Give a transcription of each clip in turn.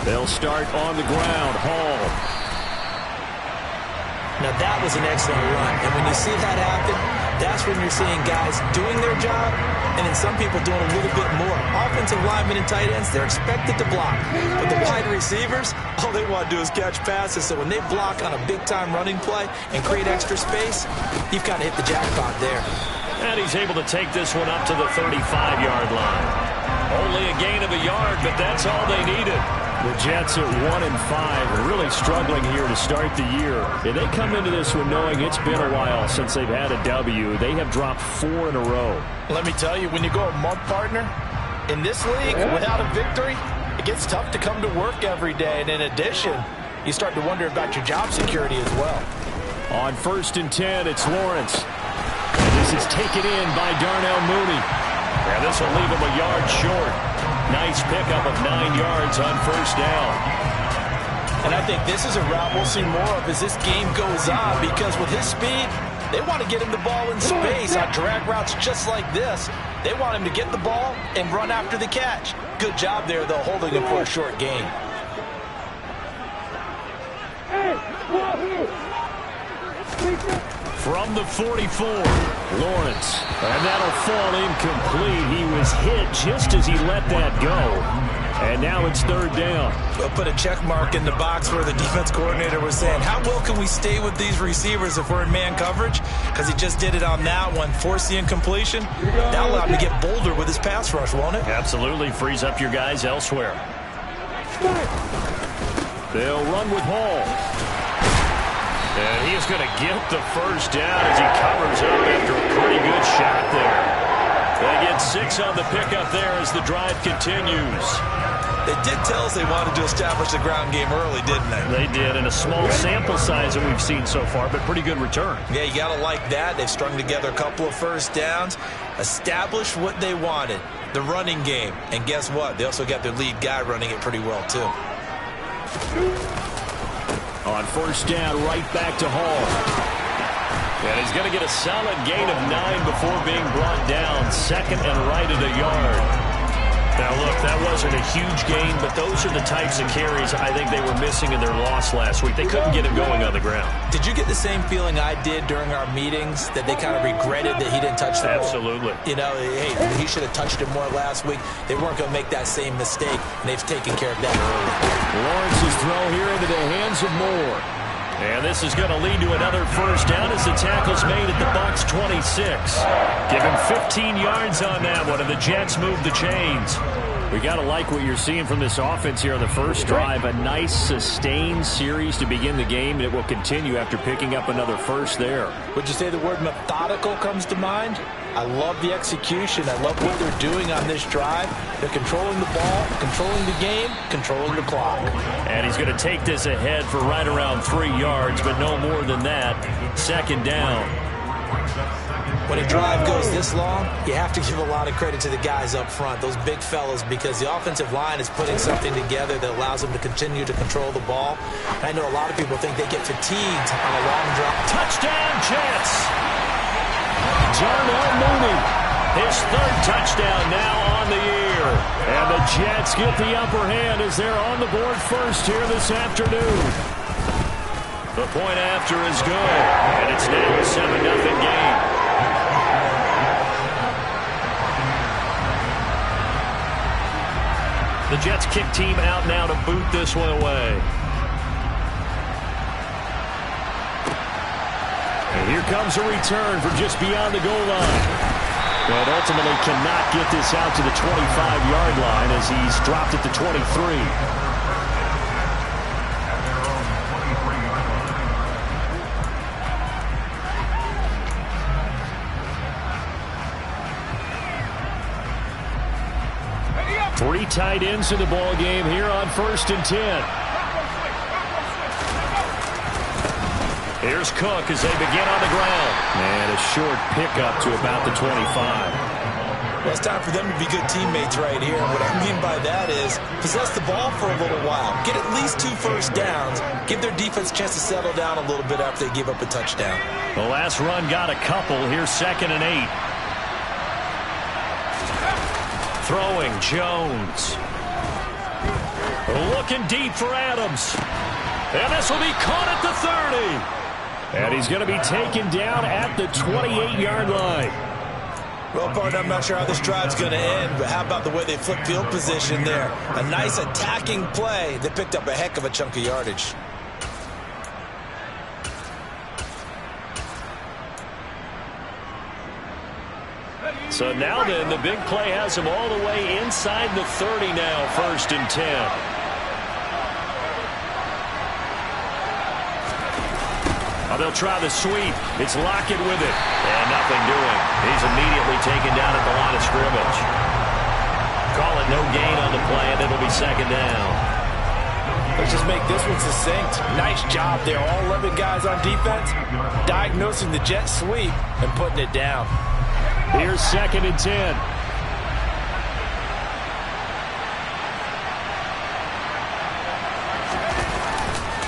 They'll start on the ground. Hall. Now that was an excellent run, and when you see that happen, that's when you're seeing guys doing their job, and then some people doing a little bit more. Offensive linemen and tight ends, they're expected to block, but the wide receivers, all they want to do is catch passes. So when they block on a big-time running play and create extra space, you've got to hit the jackpot there. And he's able to take this one up to the 35-yard line. Only a gain of a yard, but that's all they needed. The Jets at 1-5 are really struggling here to start the year. And they come into this one knowing it's been a while since they've had a W. They have dropped 4 in a row. Let me tell you, when you go a month, partner, in this league, without a victory, it gets tough to come to work every day. And in addition, you start to wonder about your job security as well. On 1st and 10, it's Lawrence. And this is taken in by Darnell Mooney. And this will leave him a yard short. Nice pickup of 9 yards on 1st down. And I think this is a route we'll see more of as this game goes on, because with his speed, they want to get him the ball in space on drag routes just like this. They want him to get the ball and run after the catch. Good job there, though, holding him for a short gain. From the 44, Lawrence. And that'll fall incomplete. He was hit just as he let that go. And now it's 3rd down. We'll put a check mark in the box where the defense coordinator was saying, how well can we stay with these receivers if we're in man coverage? Because he just did it on that one, force the incompletion. That'll allow him to get bolder with his pass rush, won't it? Absolutely. Frees up your guys elsewhere. They'll run with Hall. And he is going to get the 1st down as he covers up after a pretty good shot there. They get 6 on the pickup there as the drive continues. They did tell us they wanted to establish the ground game early, didn't they? They did, in a small sample size that we've seen so far, but pretty good return. Yeah, you got to like that. They've strung together a couple of 1st downs, established what they wanted, the running game. And guess what? They also got their lead guy running it pretty well, too. On 1st down, right back to Hall. And he's going to get a solid gain of 9 before being brought down. 2nd and right at a yard. Now, look, that wasn't a huge gain, but those are the types of carries I think they were missing in their loss last week. They couldn't get him going on the ground. Did you get the same feeling I did during our meetings, that they kind of regretted that he didn't touch the ball? Absolutely. You know, hey, he should have touched it more last week. They weren't going to make that same mistake, and they've taken care of that early. Lawrence's throw here into the hands of Moore. And this is going to lead to another 1st down as the tackle's made at the Bucs 26. Give him 15 yards on that one, and the Jets move the chains. We got to like what you're seeing from this offense here on the first drive. A nice, sustained series to begin the game, and it will continue after picking up another 1st there. Would you say the word methodical comes to mind? I love the execution. I love what they're doing on this drive. They're controlling the ball, controlling the game, controlling the clock. And he's going to take this ahead for right around 3 yards, but no more than that. 2nd down. When a drive goes this long, you have to give a lot of credit to the guys up front, those big fellas, because the offensive line is putting something together that allows them to continue to control the ball. And I know a lot of people think they get fatigued on a long drive. Touchdown, Jets! Darnell Mooney, his 3rd touchdown now on the year. And the Jets get the upper hand as they're on the board first here this afternoon. The point after is good, and it's now a 7-0 game. The Jets kick team out now to boot this one away. And here comes a return from just beyond the goal line. But ultimately cannot get this out to the 25-yard line as he's dropped at the 23. Three tight ends in the ball game here on 1st and 10. Here's Cook as they begin on the ground. And a short pickup to about the 25. Well, it's time for them to be good teammates right here. And what I mean by that is possess the ball for a little while. Get at least 2 first downs. Give their defense a chance to settle down a little bit after they give up a touchdown. The last run got a couple. Here's 2nd and 8. Throwing Jones. Looking deep for Adams. And this will be caught at the 30. And he's going to be taken down at the 28-yard line. Well, partner, I'm not sure how this drive's going to end, but how about the way they flip field position there? A nice attacking play that picked up a heck of a chunk of yardage. So now then, the big play has him all the way inside the 30 now, 1st and 10. They'll try the sweep. It's Lockett with it. And nothing doing. He's immediately taken down at the line of scrimmage. Call it no gain on the play, and it'll be 2nd down. Let's just make this one succinct. Nice job there. All 11 guys on defense diagnosing the jet sweep and putting it down. Here's 2nd and 10.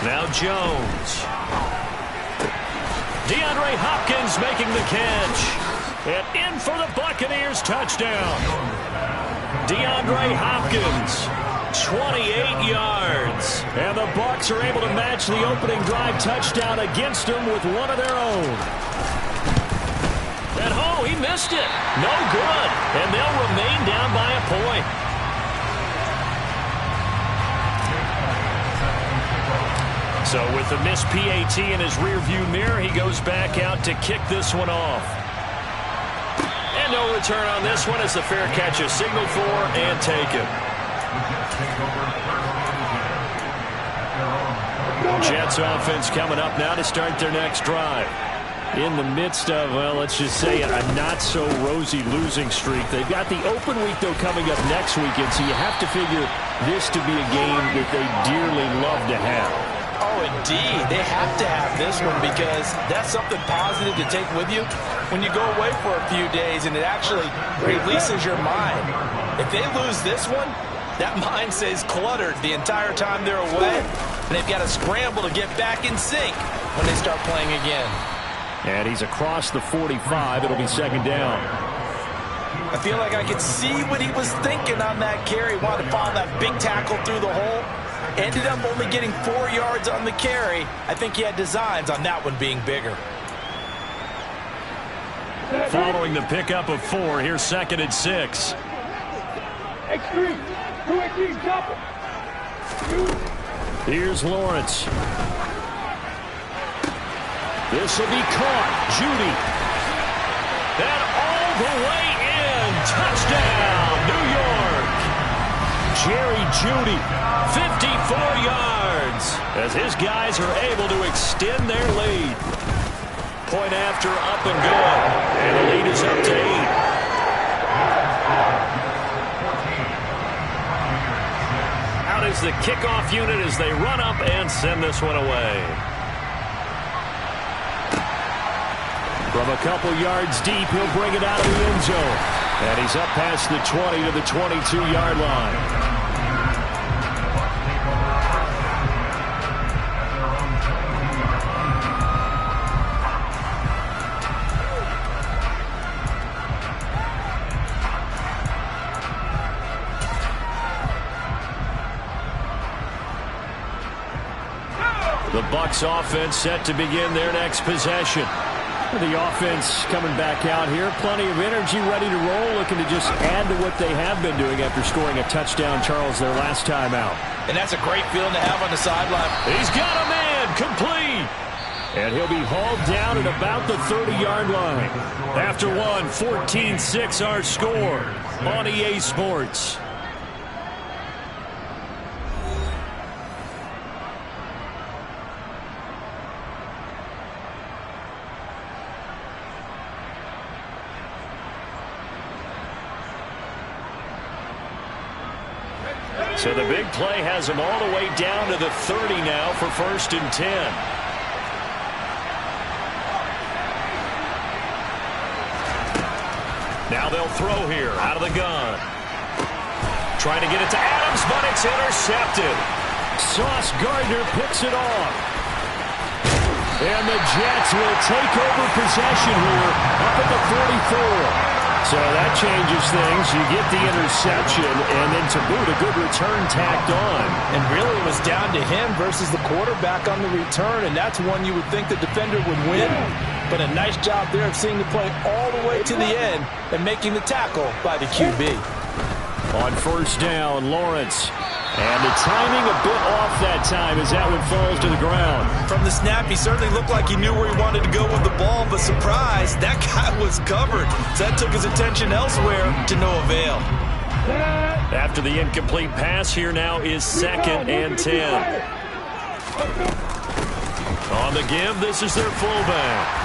Now Jones. DeAndre Hopkins making the catch. And in for the Buccaneers touchdown. DeAndre Hopkins, 28 yards. And the Bucs are able to match the opening drive touchdown against them with one of their own. And oh, he missed it. No good. And they'll remain down by a point. So with the missed PAT in his rearview mirror, he goes back out to kick this one off. And no return on this one as the fair catch is signaled for and taken. Jets offense coming up now to start their next drive. In the midst of, well, let's just say a not-so-rosy losing streak. They've got the open week, though, coming up next weekend, so you have to figure this to be a game that they dearly love to have. Oh, indeed. They have to have this one because that's something positive to take with you when you go away for a few days, and it actually releases your mind. If they lose this one, that mind stays cluttered the entire time they're away, and they've got to scramble to get back in sync when they start playing again. And he's across the 45. It'll be 2nd down. I feel like I could see what he was thinking on that carry. Wanted to follow that big tackle through the hole. Ended up only getting 4 yards on the carry. I think he had designs on that one being bigger. Following the pickup of 4, here's 2nd and 6. X3, 2 chopper. Here's Lawrence. This will be caught. Judy. And all the way in. Touchdown, New York. Jerry Judy, 54 yards, as his guys are able to extend their lead. Point after up and good. And the lead is up to 8. Out is the kickoff unit as they run up and send this one away. From a couple yards deep, he'll bring it out of the end zone. And he's up past the 20 to the 22-yard line. The Bucs offense set to begin their next possession. The offense coming back out here. Plenty of energy, ready to roll, looking to just add to what they have been doing after scoring a touchdown, Charles, their last time out. And that's a great feeling to have on the sideline. He's got a man, complete. And he'll be hauled down at about the 30-yard line. After one, 14-6 our score on EA Sports. So the big play has him all the way down to the 30 now for 1st and 10. Now they'll throw here out of the gun. Trying to get it to Adams, but it's intercepted. Sauce Gardner picks it off. And the Jets will take over possession here up at the 44. So that changes things. You get the interception, and then to boot, a good return tacked on. And really it was down to him versus the quarterback on the return, and that's one you would think the defender would win. But a nice job there of seeing the play all the way to the end and making the tackle by the QB. On first down, Lawrence. And the timing a bit off that time as that one falls to the ground. From the snap, he certainly looked like he knew where he wanted to go with the ball, but surprise, that guy was covered. So that took his attention elsewhere to no avail. After the incomplete pass, here now is 2nd and 10. On the give, this is their fullback.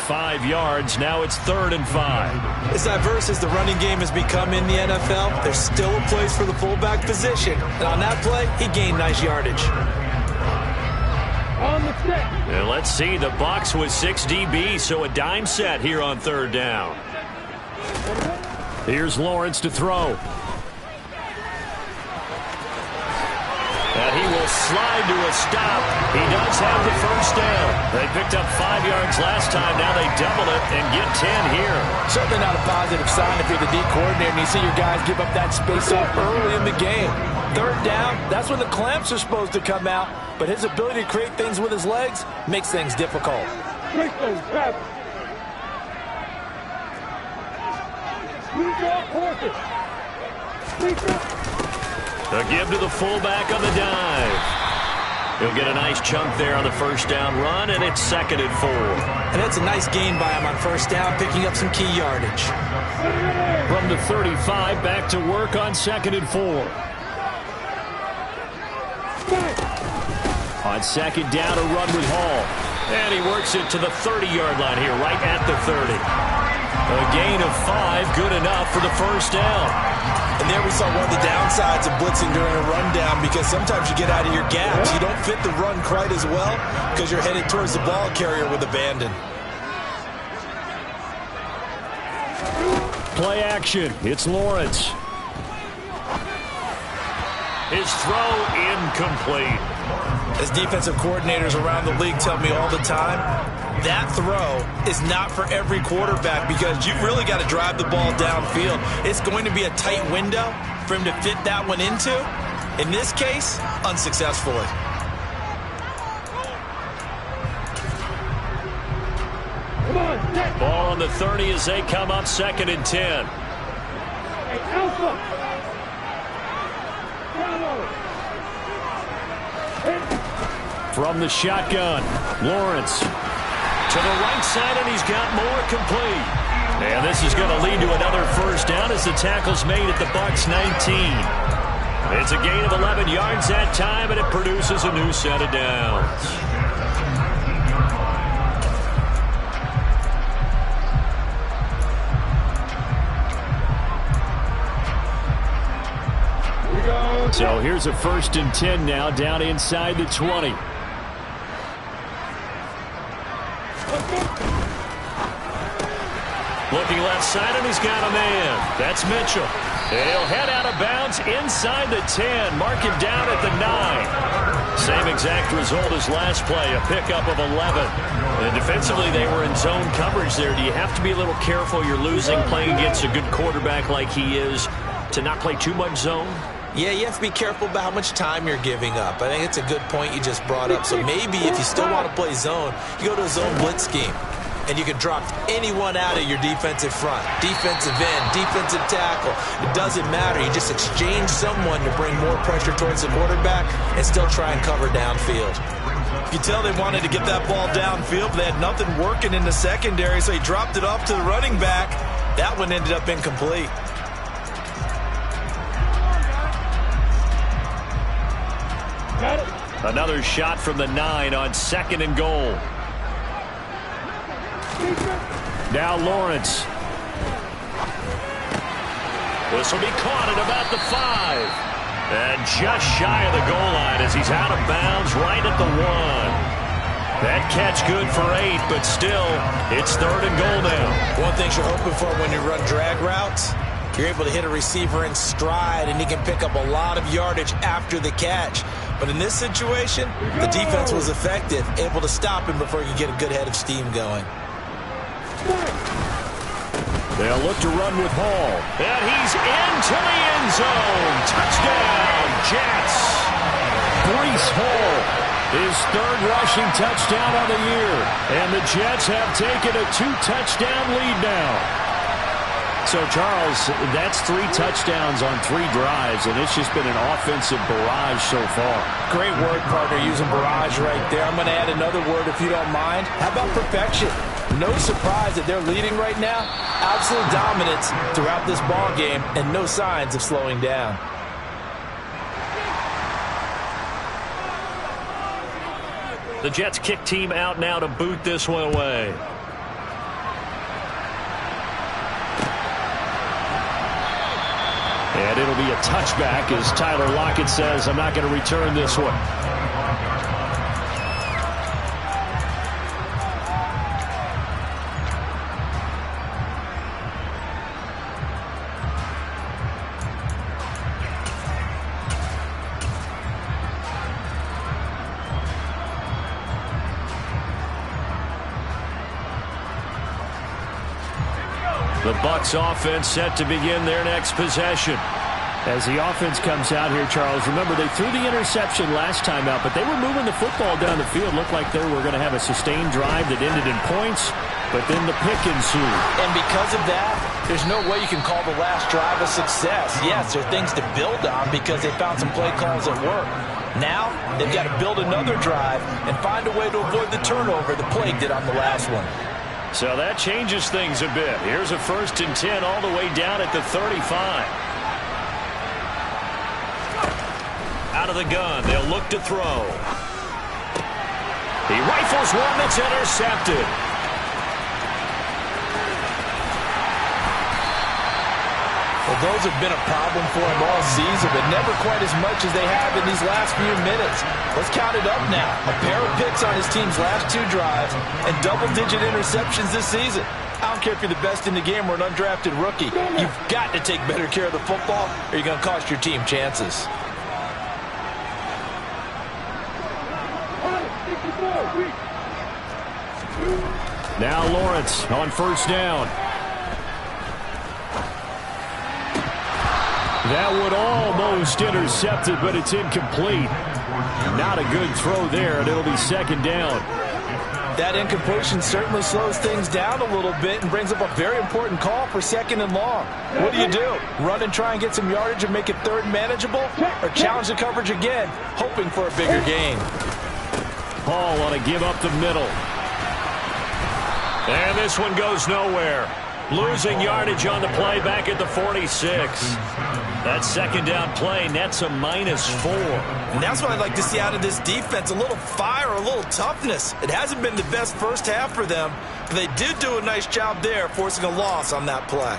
5 yards, now it's 3rd and 5. As diverse as the running game has become in the NFL, there's still a place for the fullback position. And on that play, he gained nice yardage. And let's see, the box was 6 DB, so a dime set here on 3rd down. Here's Lawrence to throw. And he will slide to a stop. He does have the first down. They picked up 5 yards last time. Now they double it and get 10 here. Certainly not a positive sign if you're the D coordinator and you see your guys give up that space so early in the game. 3rd down, that's when the clamps are supposed to come out. But his ability to create things with his legs makes things difficult. The give to the fullback on the dive. He'll get a nice chunk there on the first down run, and it's 2nd and 4. And that's a nice gain by him on first down, picking up some key yardage. From the 35, back to work on 2nd and 4. On 2nd down, a run with Hall. And he works it to the 30-yard line here, right at the 30. A gain of 5, good enough for the first down. And there we saw one of the downsides of blitzing during a rundown, because sometimes you get out of your gaps. You don't fit the run quite as well because you're headed towards the ball carrier with abandon. Play action. It's Lawrence. His throw incomplete. As defensive coordinators around the league tell me all the time, that throw is not for every quarterback because you've really got to drive the ball downfield. It's going to be a tight window for him to fit that one into. In this case, unsuccessfully. Ball on the 30 as they come up 2nd and 10. From the shotgun, Lawrence to the right side, and he's got more complete. And this is going to lead to another first down as the tackle's made at the Bucs 19. It's a gain of 11 yards that time, and it produces a new set of downs. So here's a 1st and 10 now, down inside the 20. Looking left side, and he's got a man. That's Mitchell. He'll head out of bounds inside the 10. Mark him down at the 9. Same exact result as last play, a pickup of 11. And defensively, they were in zone coverage there. Do you have to be a little careful? You're losing playing against a good quarterback like he is to not play too much zone? Yeah, you have to be careful about how much time you're giving up. I think it's a good point you just brought up. So maybe if you still want to play zone, you go to a zone blitz scheme. And you can drop anyone out of your defensive front. Defensive end, defensive tackle. It doesn't matter. You just exchange someone to bring more pressure towards the quarterback and still try and cover downfield. You tell they wanted to get that ball downfield, but they had nothing working in the secondary, so he dropped it off to the running back. That one ended up incomplete. Another shot from the 9 on 2nd and goal. Now Lawrence. This will be caught at about the 5. And just shy of the goal line as he's out of bounds right at the 1. That catch good for 8, but still, it's 3rd and goal now. One thing you're hoping for when you run drag routes, you're able to hit a receiver in stride, and he can pick up a lot of yardage after the catch. But in this situation, the defense was effective, able to stop him before he could get a good head of steam going. They'll look to run with Hall. And he's into the end zone. Touchdown, Jets. Breece Hall, his 3rd rushing touchdown of the year. And the Jets have taken a 2-touchdown lead now. So, Charles, that's 3 touchdowns on 3 drives, and it's just been an offensive barrage so far. Great work, partner, using barrage right there. I'm going to add another word if you don't mind. How about perfection? No surprise that they're leading right now. Absolute dominance throughout this ball game and no signs of slowing down. The Jets kick team out now to boot this one away. And it'll be a touchback as Tyler Lockett says, I'm not going to return this one. The Bucs offense set to begin their next possession. As the offense comes out here, Charles, remember they threw the interception last time out, but they were moving the football down the field. Looked like they were going to have a sustained drive that ended in points, but then the pick ensued. And because of that, there's no way you can call the last drive a success. Yes, there are things to build on because they found some play calls at work. Now, they've got to build another drive and find a way to avoid the turnover the plague did on the last one. So that changes things a bit. Here's a 1st and 10 all the way down at the 35. Out of the gun, they'll look to throw. He rifles one that's intercepted. Well, those have been a problem for him all season, but never quite as much as they have in these last few minutes. Let's count it up now. A pair of picks on his team's last 2 drives and double-digit interceptions this season. I don't care if you're the best in the game or an undrafted rookie. You've got to take better care of the football or you're going to cost your team chances. Now Lawrence on 1st down. That would almost intercept it, but it's incomplete. Not a good throw there, and it'll be 2nd down. That incompletion certainly slows things down a little bit and brings up a very important call for 2nd and long. What do? Run and try and get some yardage and make it 3rd manageable? Or challenge the coverage again, hoping for a bigger gain? Hall on a give up the middle. And this one goes nowhere. Losing yardage on the play back at the 46. That 2nd down play nets a -4. And that's what I'd like to see out of this defense. A little fire, a little toughness. It hasn't been the best first half for them, but they did do a nice job there, forcing a loss on that play.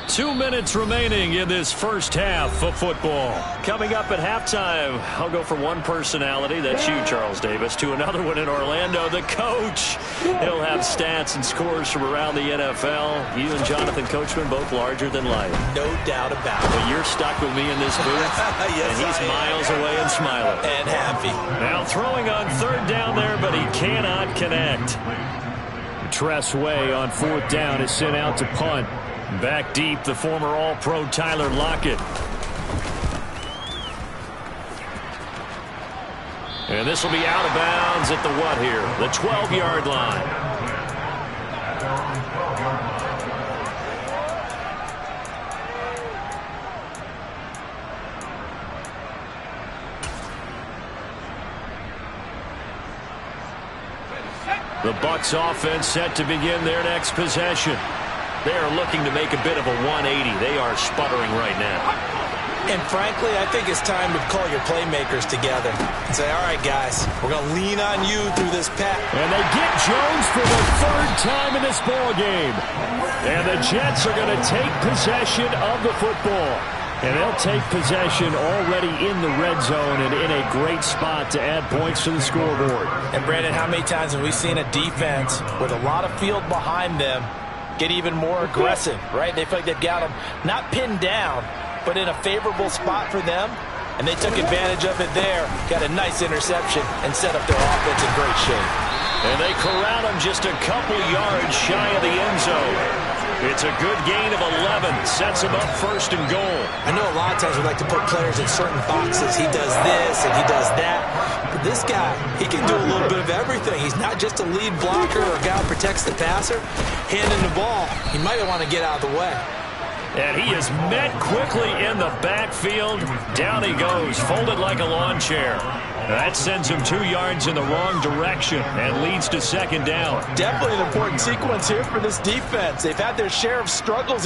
Two minutes remaining in this first half of football. Coming up at halftime, I'll go from one personality, that's you, Charles Davis, to another one in Orlando, the coach. He'll have stats and scores from around the NFL. You and Jonathan Coachman, both larger than life. No doubt about it. But you're stuck with me in this booth, yes, and he's miles away and smiling. And happy. Now throwing on 3rd down there, but he cannot connect. Tress Way on 4th down is sent out to punt. Back deep, the former All-Pro Tyler Lockett. And this will be out of bounds at the what here? The 12-yard line. The Bucs offense set to begin their next possession. They are looking to make a bit of a 180. They are sputtering right now. And frankly, I think it's time to call your playmakers together and say, all right, guys, we're going to lean on you through this pack. And they get Jones for the 3rd time in this ball game. And the Jets are going to take possession of the football. And they'll take possession already in the red zone and in a great spot to add points to the scoreboard. And, Brandon, how many times have we seen a defense with a lot of field behind them get even more aggressive, right? They feel like they've got them not pinned down, but in a favorable spot for them. And they took advantage of it there, got a nice interception, and set up their offense in great shape. And they corral him just a couple yards shy of the end zone. It's a good gain of 11. Sets him up first and goal. I know a lot of times we like to put players in certain boxes. He does this and he does that. But this guy, he can do a little bit of everything. He's not just a lead blocker or a guy who protects the passer. Handing the ball, he might want to get out of the way. And he is met quickly in the backfield. Down he goes, folded like a lawn chair. That sends him 2 yards in the wrong direction and leads to second down. Definitely an important sequence here for this defense. They've had their share of struggles in